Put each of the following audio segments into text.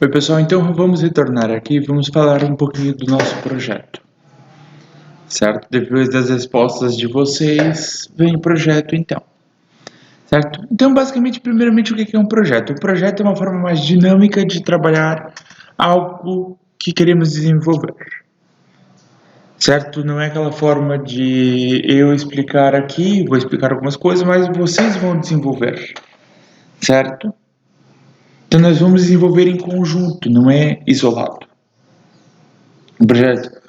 Oi, pessoal, então vamos retornar aqui e vamos falar um pouquinho do nosso projeto, certo? Depois das respostas de vocês, vem o projeto então, certo? Então, basicamente, primeiramente, o que é um projeto? O projeto é uma forma mais dinâmica de trabalhar algo que queremos desenvolver, certo? Não é aquela forma de eu explicar aqui, vou explicar algumas coisas, mas vocês vão desenvolver, certo? Então, nós vamos desenvolver em conjunto, não é isolado. Um projeto.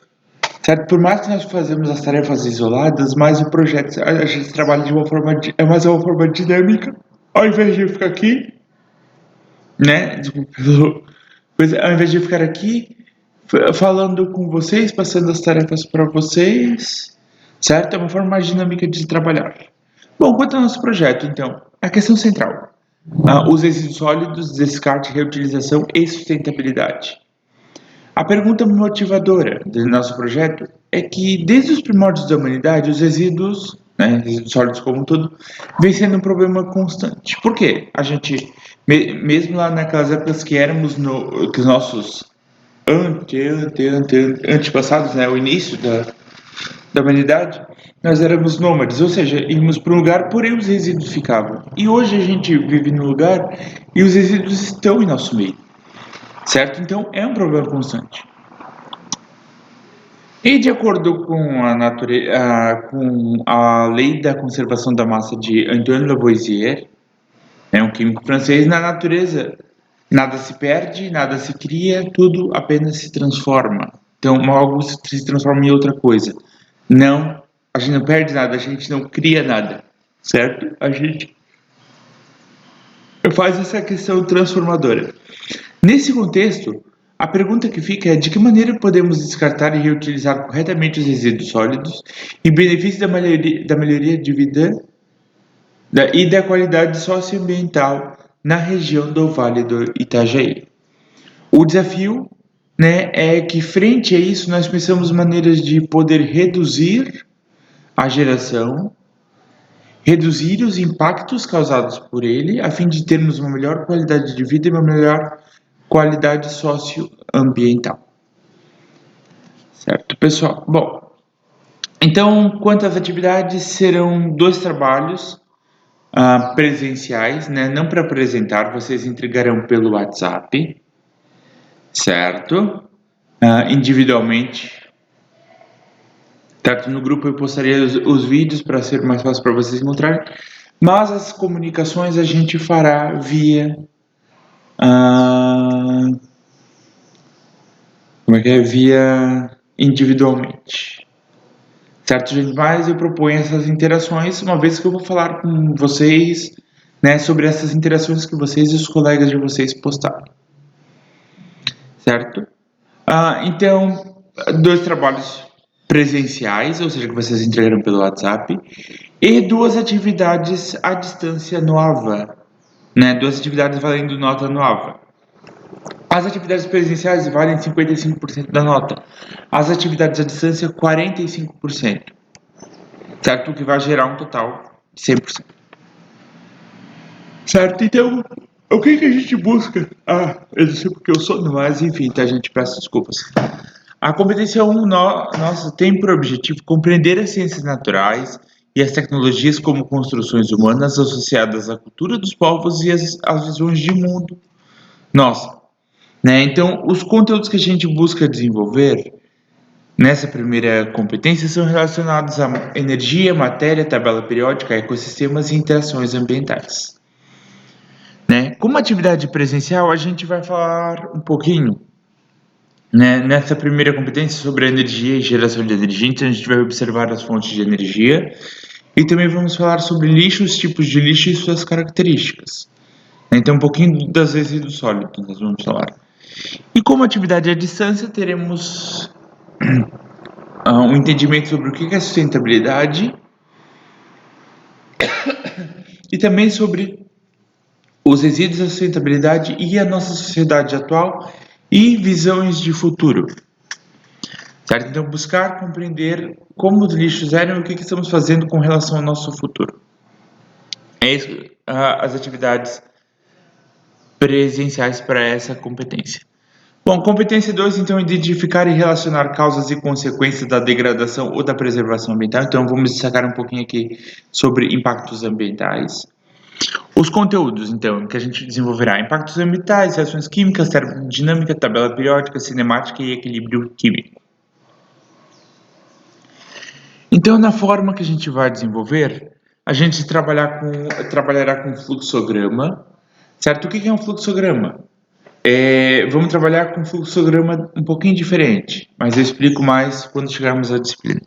Certo? Por mais que nós fazemos as tarefas isoladas, mas o projeto a gente trabalha de uma forma é mais uma forma dinâmica, ao invés de ficar aqui, né? Desculpa, ao invés de ficar aqui falando com vocês, passando as tarefas para vocês, certo? É uma forma mais dinâmica de trabalhar. Bom, quanto ao nosso projeto, então, a questão central: os resíduos sólidos, descarte, reutilização e sustentabilidade. A pergunta motivadora do nosso projeto é que, desde os primórdios da humanidade, os resíduos, né, resíduos sólidos como um todo, vem sendo um problema constante. Por quê? A gente, mesmo lá naquelas épocas que éramos, que os nossos antepassados, né, o início da humanidade, nós éramos nômades, ou seja, íamos para um lugar, porém os resíduos ficavam. E hoje a gente vive num lugar e os resíduos estão em nosso meio, certo? Então é um problema constante. E de acordo com com a lei da conservação da massa de Antoine Lavoisier, um químico francês, na natureza nada se perde, nada se cria, tudo apenas se transforma. Então, algo se transforma em outra coisa. Não, a gente não perde nada, a gente não cria nada, certo? A gente faz essa questão transformadora. Nesse contexto, a pergunta que fica é de que maneira podemos descartar e reutilizar corretamente os resíduos sólidos em benefício da melhoria de vida e da qualidade socioambiental na região do Vale do Itajaí. O desafio, né, é que frente a isso nós pensamos maneiras de poder reduzir a geração, reduzir os impactos causados por ele, a fim de termos uma melhor qualidade de vida e uma melhor qualidade socioambiental. Certo, pessoal? Bom, então, quanto às atividades, serão 2 trabalhos presenciais, né? Não para apresentar, vocês entregarão pelo WhatsApp, certo? Individualmente. Certo? No grupo eu postaria os vídeos para ser mais fácil para vocês encontrarem, mas as comunicações a gente fará via via individualmente. Certo, gente? Mas eu proponho essas interações, uma vez que eu vou falar com vocês, né, sobre essas interações que vocês e os colegas de vocês postaram. Certo? Então, 2 trabalhos presenciais, ou seja, que vocês entregaram pelo WhatsApp, e 2 atividades à distância no AVA, né? 2 atividades valendo nota no AVA. As atividades presenciais valem 55% da nota. As atividades à distância, 45%. Certo? O que vai gerar um total de 100%. Certo? Então, o que a gente busca? Eu não sei porque eu sou, mas enfim, tá, gente? Peço desculpas. A competência 1 nossa tem por objetivo compreender as ciências naturais e as tecnologias como construções humanas associadas à cultura dos povos e às visões de mundo. Nossa, né? Então, os conteúdos que a gente busca desenvolver nessa primeira competência são relacionados a energia, matéria, tabela periódica, ecossistemas e interações ambientais. Né? Como atividade presencial, a gente vai falar um pouquinho, né, nessa primeira competência sobre energia e geração de energia. Então, a gente vai observar as fontes de energia e também vamos falar sobre lixo, os tipos de lixo e suas características. Então, um pouquinho das resíduos sólidos nós vamos falar. E como atividade à distância, teremos um entendimento sobre o que é sustentabilidade e também sobre os resíduos da sustentabilidade e a nossa sociedade atual e visões de futuro. Certo? Então, buscar compreender como os lixos eram e o que estamos fazendo com relação ao nosso futuro. É isso, as atividades presenciais para essa competência. Bom, competência 2, então, identificar e relacionar causas e consequências da degradação ou da preservação ambiental. Então, vamos destacar um pouquinho aqui sobre impactos ambientais. Os conteúdos, então, que a gente desenvolverá: impactos ambientais, reações químicas, termodinâmica, tabela periódica, cinemática e equilíbrio químico. Então, na forma que a gente vai desenvolver, a gente trabalhará com fluxograma, certo? O que é um fluxograma? Vamos trabalhar com um fluxograma um pouquinho diferente, mas eu explico mais quando chegarmos à disciplina.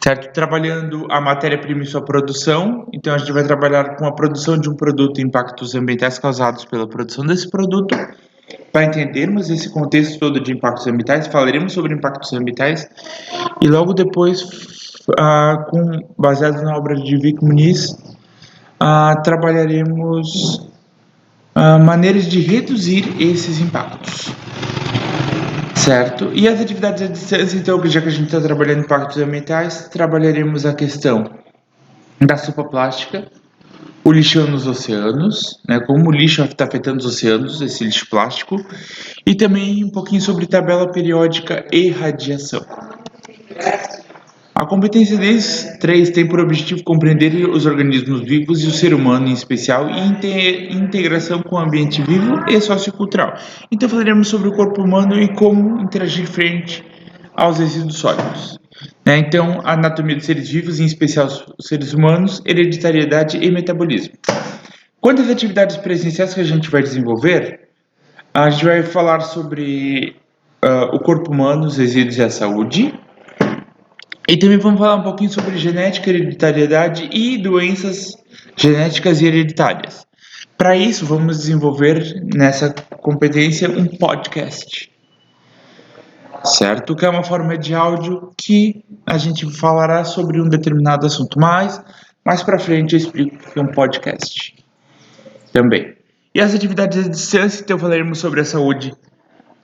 Certo? Trabalhando a matéria-prima e sua produção, então a gente vai trabalhar com a produção de um produto e impactos ambientais causados pela produção desse produto. Para entendermos esse contexto todo de impactos ambientais, falaremos sobre impactos ambientais e logo depois, baseado na obra de Vic Muniz, trabalharemos maneiras de reduzir esses impactos. Certo? E as atividades à distância, então, já que a gente está trabalhando impactos ambientais, trabalharemos a questão da sopa plástica, o lixão nos oceanos, né, como o lixo está afetando os oceanos, esse lixo plástico, e também um pouquinho sobre tabela periódica e radiação. A competência 3 tem por objetivo compreender os organismos vivos e o ser humano em especial e integração com o ambiente vivo e sociocultural. Então falaremos sobre o corpo humano e como interagir frente aos resíduos sólidos. Então, a anatomia dos seres vivos, em especial os seres humanos, hereditariedade e metabolismo. Quanto às atividades presenciais que a gente vai desenvolver, a gente vai falar sobre o corpo humano, os resíduos e a saúde. E também vamos falar um pouquinho sobre genética, hereditariedade e doenças genéticas e hereditárias. Para isso, vamos desenvolver nessa competência um podcast, certo? Que é uma forma de áudio que a gente falará sobre um determinado assunto. Mas mais para frente eu explico o que é um podcast também. E as atividades à distância, então falaremos sobre a saúde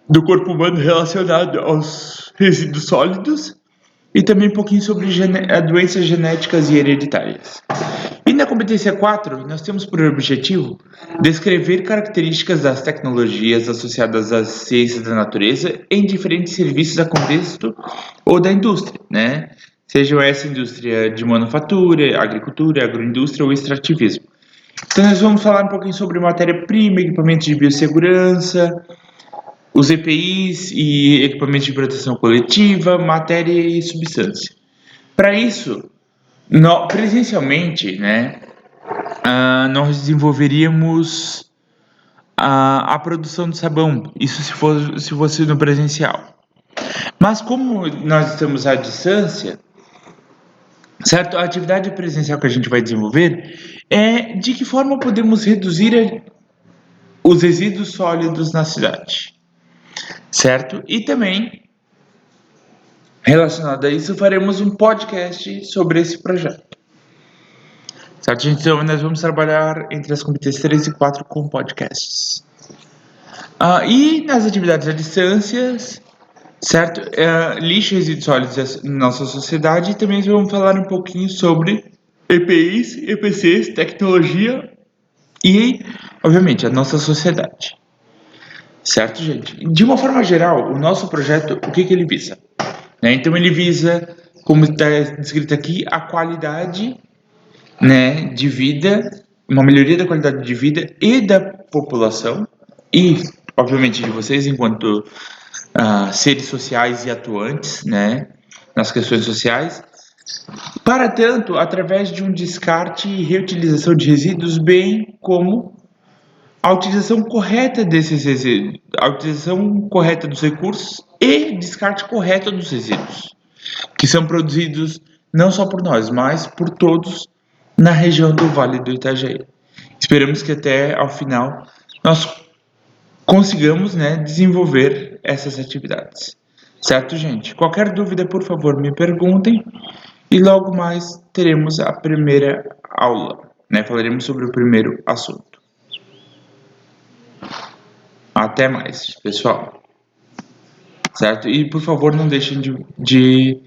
do corpo humano relacionado aos resíduos sólidos e também um pouquinho sobre doenças genéticas e hereditárias. E na competência 4, nós temos por objetivo descrever características das tecnologias associadas às ciências da natureza em diferentes serviços a contexto ou da indústria, né? Seja essa indústria de manufatura, agricultura, agroindústria ou extrativismo. Então nós vamos falar um pouquinho sobre matéria-prima, equipamentos de biossegurança, os EPIs e equipamentos de proteção coletiva, matéria e substância. Para isso, presencialmente, né, nós desenvolveríamos a produção de sabão, isso se fosse no presencial. Mas como nós estamos à distância, certo? A atividade presencial que a gente vai desenvolver é de que forma podemos reduzir os resíduos sólidos na cidade. Certo? E também, relacionado a isso, faremos um podcast sobre esse projeto. Certo, gente? Então, nós vamos trabalhar entre as competências 3 e 4 com podcasts. E nas atividades à distância, certo? Lixo e resíduos sólidos na nossa sociedade. E também vamos falar um pouquinho sobre EPIs, EPCs, tecnologia e, obviamente, a nossa sociedade. Certo, gente? De uma forma geral, o nosso projeto, o que ele visa? Então, ele visa, como está descrito aqui, a qualidade, né, de vida, uma melhoria da qualidade de vida e da população, e, obviamente, de vocês, enquanto seres sociais e atuantes, né, nas questões sociais, para tanto, através de um descarte e reutilização de resíduos, bem como a utilização correta desses resíduos, a utilização correta dos recursos e descarte correto dos resíduos, que são produzidos não só por nós, mas por todos na região do Vale do Itajaí. Esperamos que até ao final nós consigamos, né, desenvolver essas atividades. Certo, gente? Qualquer dúvida, por favor, me perguntem e logo mais teremos a primeira aula, né? Falaremos sobre o primeiro assunto. Até mais, pessoal. Certo? E por favor, não deixem de